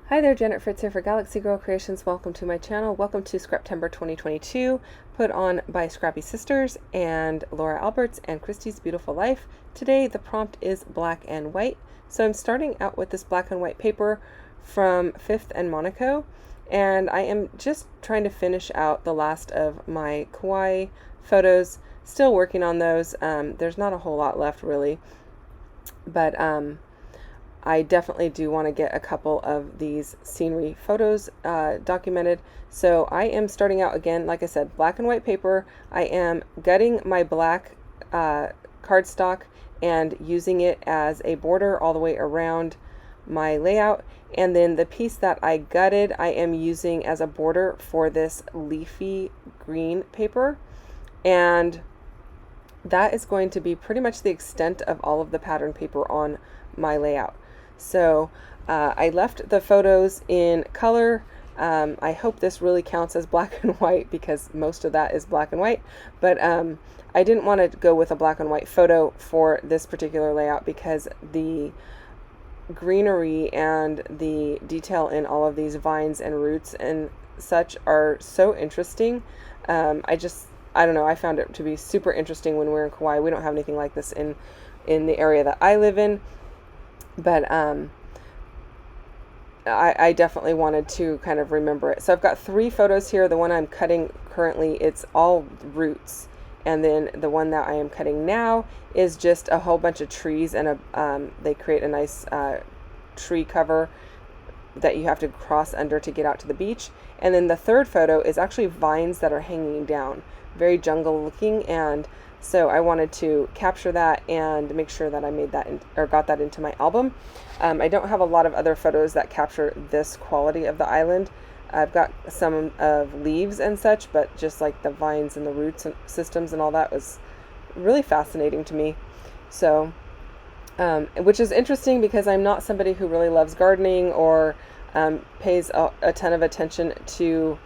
Hi there, Janet Fritz here for Galaxy Girl Creations. Welcome to my channel. Welcome to Scraptember 2022, put on by Scrappy Sisters and Laura Alberts and Christy's Beautiful Life. Today the prompt is black and white. So I'm starting out with this black and white paper from Fifth and Monaco, and I am just trying to finish out the last of my Kauai photos. Still working on those. There's not a whole lot left really, but I definitely do want to get a couple of these scenery photos documented. So I am starting out again, like I said, black and white paper. I am gutting my black cardstock and using it as a border all the way around my layout. And then the piece that I gutted, I am using as a border for this leafy green paper. And that is going to be pretty much the extent of all of the pattern paper on my layout. So I left the photos in color. I hope this really counts as black and white because most of that is black and white, but I didn't want to go with a black and white photo for this particular layout because the greenery and the detail in all of these vines and roots and such are so interesting. I don't know, I found it to be super interesting when we're in Kauai. We don't have anything like this in the area that I live in. But I definitely wanted to kind of remember it. So I've got 3 photos here. The one I'm cutting currently, it's all roots. And then the one that I am cutting now is just a whole bunch of trees, and they create a nice tree cover that you have to cross under to get out to the beach. And then the third photo is actually vines that are hanging down, very jungle looking, and so I wanted to capture that and make sure that I made that got that into my album. I don't have a lot of other photos that capture this quality of the island. I've got some of leaves and such, but just like the vines and the roots and systems and all that was really fascinating to me. So, which is interesting because I'm not somebody who really loves gardening or pays a ton of attention to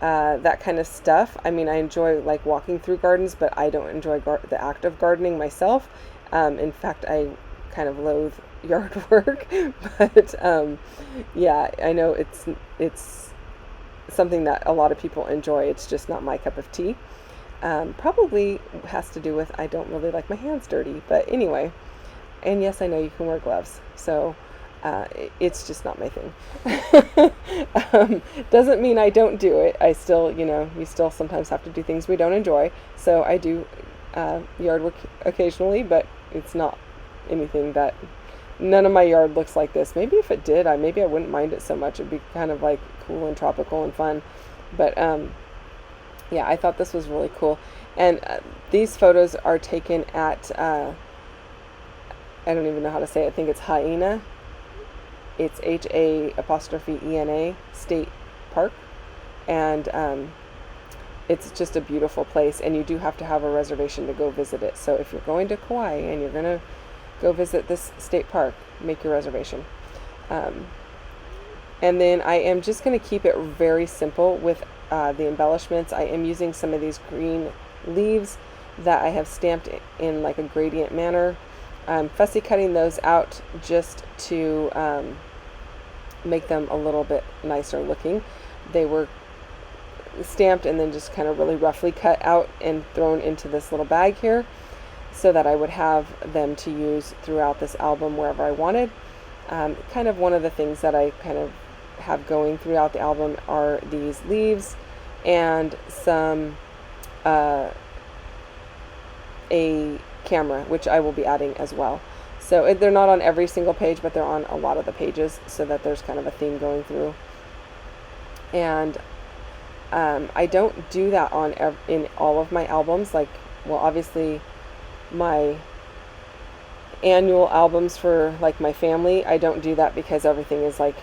that kind of stuff. I mean, I enjoy like walking through gardens, but I don't enjoy the act of gardening myself. In fact, I kind of loathe yard work, but yeah, I know it's something that a lot of people enjoy. It's just not my cup of tea. Probably has to do with I don't really like my hands dirty, but anyway. And yes, I know you can wear gloves, so it's just not my thing. Doesn't mean I don't do it. I still, we still sometimes have to do things we don't enjoy. So I do yard work occasionally, but it's not anything that, none of my yard looks like this. Maybe if it did, maybe I wouldn't mind it so much. It'd be kind of like cool and tropical and fun. But yeah, I thought this was really cool. And these photos are taken at, I don't even know how to say it. I think it's Haena. It's HA''ENA State Park, and it's just a beautiful place, and you do have to have a reservation to go visit it. So if you're going to Kauai and you're going to go visit this state park, make your reservation. And then I am just going to keep it very simple with the embellishments. I am using some of these green leaves that I have stamped in like a gradient manner. I'm fussy cutting those out just to make them a little bit nicer looking. They were stamped and then just kind of really roughly cut out and thrown into this little bag here so that I would have them to use throughout this album wherever I wanted. Kind of one of the things that I kind of have going throughout the album are these leaves and some a camera, which I will be adding as well. So they're not on every single page, but they're on a lot of the pages so that there's kind of a theme going through. And I don't do that in all of my albums. Like, well, obviously my annual albums for like my family, I don't do that because everything is like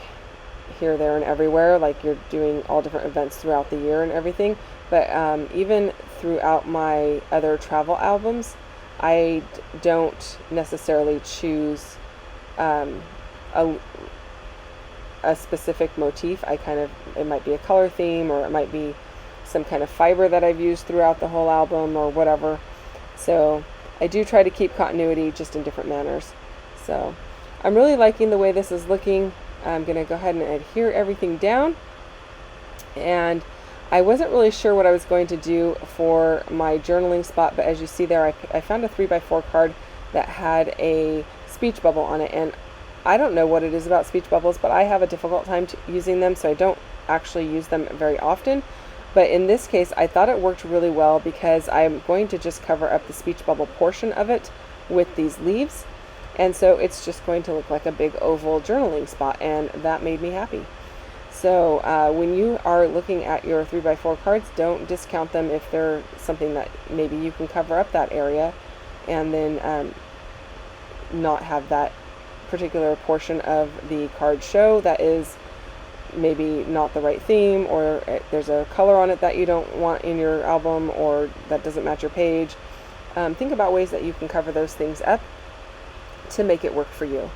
here, there, and everywhere. Like you're doing all different events throughout the year and everything. But even throughout my other travel albums, I don't necessarily choose a specific motif. It might be a color theme, or it might be some kind of fiber that I've used throughout the whole album or whatever. So I do try to keep continuity just in different manners. So I'm really liking the way this is looking. I'm going to go ahead and adhere everything down. And I wasn't really sure what I was going to do for my journaling spot, but as you see there, I found a 3x4 card that had a speech bubble on it, and I don't know what it is about speech bubbles, but I have a difficult time using them, so I don't actually use them very often. But in this case, I thought it worked really well because I'm going to just cover up the speech bubble portion of it with these leaves, and so it's just going to look like a big oval journaling spot, and that made me happy. So when you are looking at your 3x4 cards, don't discount them if they're something that maybe you can cover up that area and then not have that particular portion of the card show that is maybe not the right theme, or there's a color on it that you don't want in your album, or that doesn't match your page. Think about ways that you can cover those things up to make it work for you.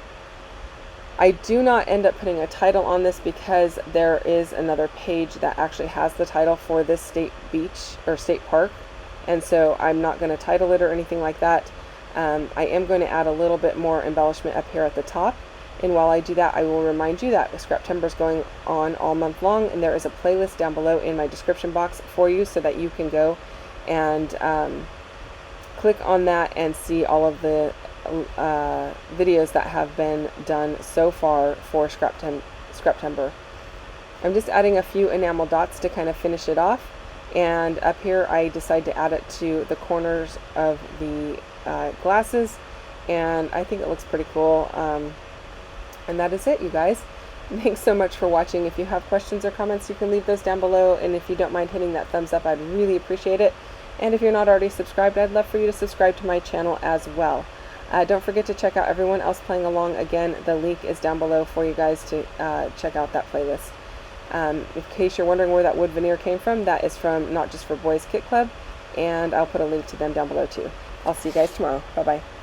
I do not end up putting a title on this because there is another page that actually has the title for this state beach or state park, and so I'm not going to title it or anything like that. I am going to add a little bit more embellishment up here at the top, and while I do that, I will remind you that Scraptember is going on all month long, and there is a playlist down below in my description box for you so that you can go and click on that and see all of the videos that have been done so far for Scraptember. I'm just adding a few enamel dots to kind of finish it off, and up here I decide to add it to the corners of the glasses, and I think it looks pretty cool. And that is it, you guys. Thanks so much for watching. If you have questions or comments, you can leave those down below, and if you don't mind hitting that thumbs up, I'd really appreciate it. And if you're not already subscribed, I'd love for you to subscribe to my channel as well. Don't forget to check out everyone else playing along. Again, the link is down below for you guys to check out that playlist. In case you're wondering where that wood veneer came from, that is from Not Just for Boys Kit Club, and I'll put a link to them down below too. I'll see you guys tomorrow. Bye-bye.